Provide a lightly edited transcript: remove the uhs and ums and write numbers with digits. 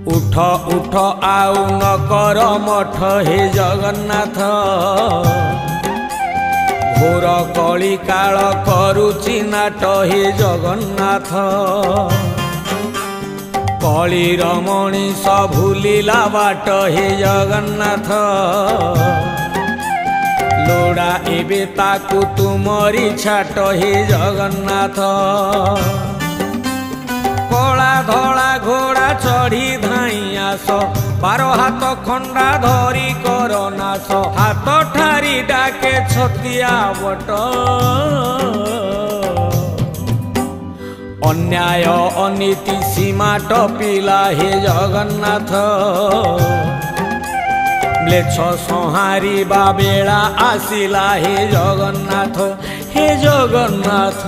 उठ उठ आउ न कर मठ हे जगन्नाथ घोर कली काल करुचि नाट हे जगन्नाथ कलीर मणिष भूलिला बाट हे जगन्नाथ लोड़ा एबे ताकू तुमरी छाट हे जगन्नाथ कला धला घोड़ा चढ़ी धाई आस बार हाथ खंडा धरी कर नाश हाथ ठारी डाके छतिया बट अन्याय अनीति सीमा टपिला हे जगन्नाथ म्लेच्छ संहारिबा बेला आसिला हे जगन्नाथ हे जगन्नाथ।